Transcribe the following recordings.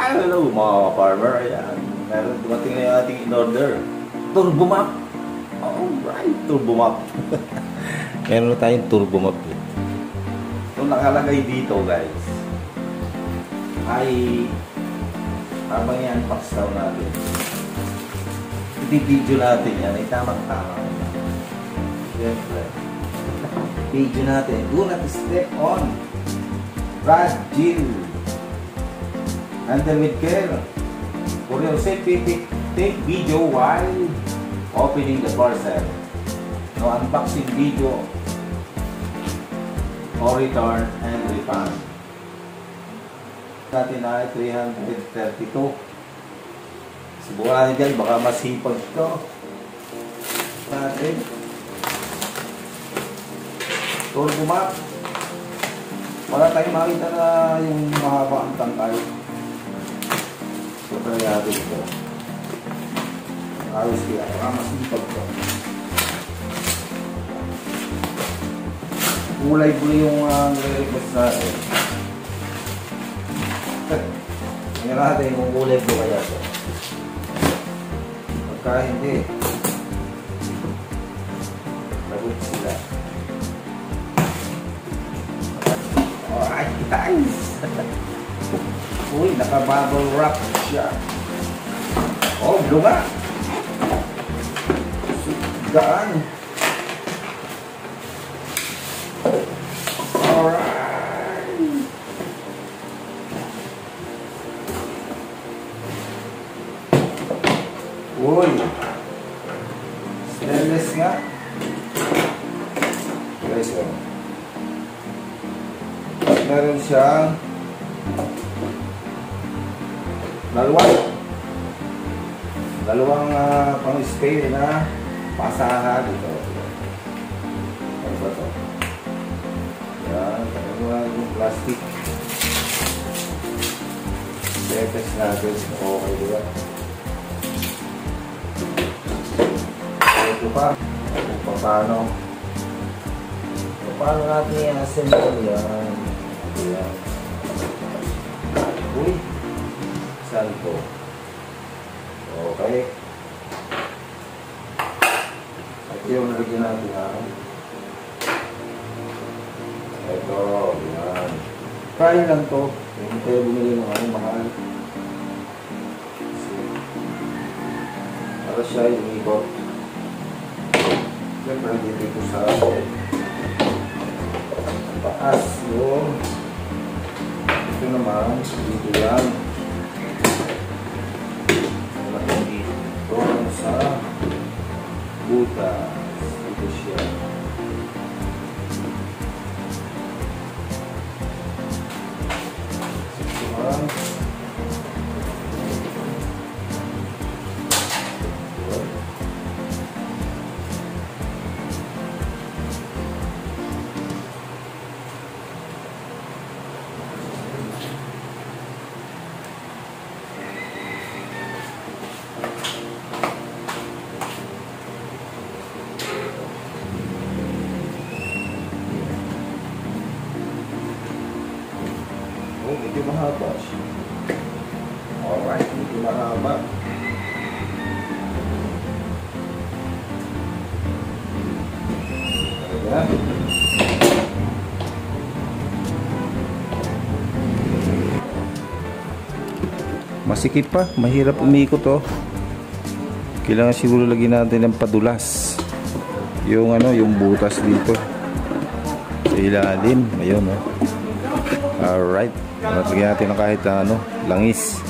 Hello mga farmer. Ayan. Meron dumating na yung ating in-order. Turbo map. Alright, turbo map. Meron na tayong turbo map. So nakalagay dito guys ay habang yan unbox daw natin. Video natin yan ay tamang-tama. Siyempre. Video natin. Do not step on. Fragile. Handle with care. For your safety, take video while opening the parcel. No unboxing video or return and refund. Natin ay 332. Subukan natin dyan, baka masipag ito. Natin. Turbo map. Wala tayong makita na yung mahaba ang tangkay. So, try natin ito. Ayos kaya, baka masipag ito. Kulay po yung nire-request natin. Tingnan natin kung kulay po kaya ito. Pagka hindi, lagot sila. Alright guys! Uy, naka-bubble wrap siya. Oh, lunga! Gaan! Alright! Uy! Stainless nga. Guys, oh. Meron siyang dalawang pang-spray na pasaha dito. Ano ba ito? Yan, yung plastic. Test natin. Okay, diba? Ito pa. Kung paano natin i-assemble yan. Ayan. Uy. Saan po? Okay. Ito yung nalagyan natin ha. Ito. Ayan. Kain lang to. Hindi tayo bumili ng mahal. Para siya yung ikot. Siyempre dito sa taas yung ito naman dito yan malaki dito sa butas dito siya medyo mahaba siya. Alright, medyo mahaba. Ayan. Masikip pa, mahirap umikot oh. Kailangan siguro lagyan natin ng padulas. Yung yung butas dito. Sa ilalim, ayun oh. Alright. Lagyan natin ng kahit langis.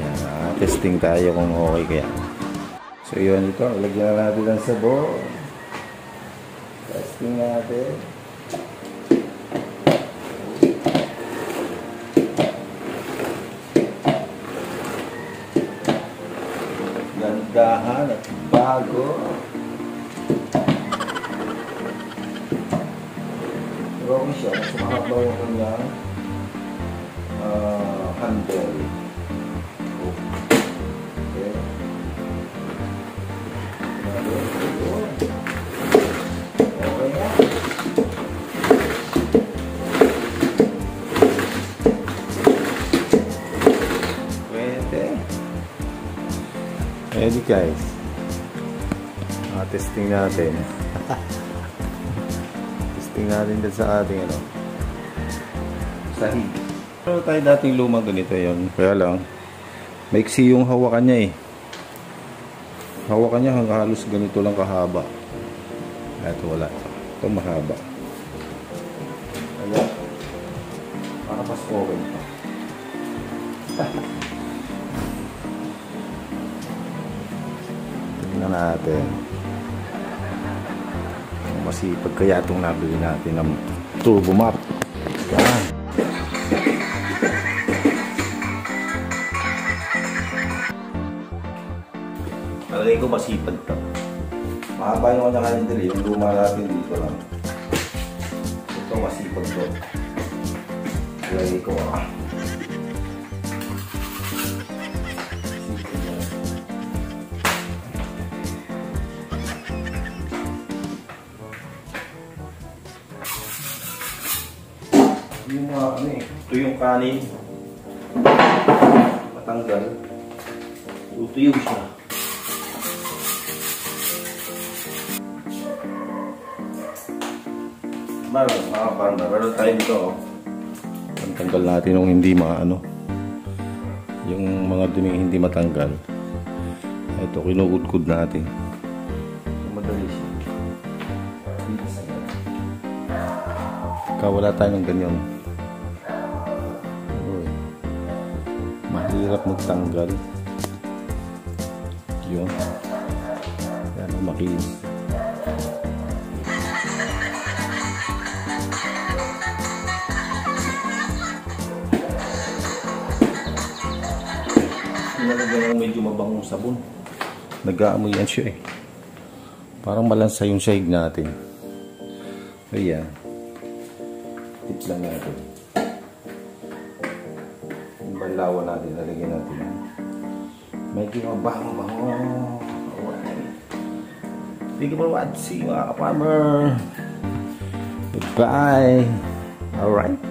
Yan, testing tayo kung okay kaya. So yun ito, lagyan na natin ng sabon. Testing natin. Gandahan at bago. Pero okay siya, mas mahaba yung kanyang handle. Okay. Okay na. ready guys. Testing natin. Testing natin din sa ating ano. Sahig. Pero tayo dating lumang ganito yon. Kaya lang, maiksi yung hawakan niya eh. Hawakan niya hanggang halos ganito lang kahaba. Ito wala. Ito mahaba. Kaya, para mas okay pa. Tingnan natin. Masipag kaya itong nabili natin ng turbo map. Yan. Talagay ko masipag to. Mahaba yung kanya handle, yung luma natin dito lang. Ito masipag to. Talagay ko yung mga ano eh, ito yung kanin matanggal, tutuyo siya. Mga farmer, meron tayo dito ang tanggal natin yung hindi maano, yung mga duming hindi matanggal. Ito kinukudkud natin, madali siya. Wala tayo ng ganyan. Mahirap magtanggal. Yun. Yan ang makinis. Nalagyan ng medyo mabangong sabon. Nag-aamoy yan siya eh. Parang malansa yung sahig natin. Ayan. Tips lang natin. Yung banlawan natin, nalagyan natin. Medyo mabango-bango. Thank you for watching mga ka-farmer. Goodbye. Alright.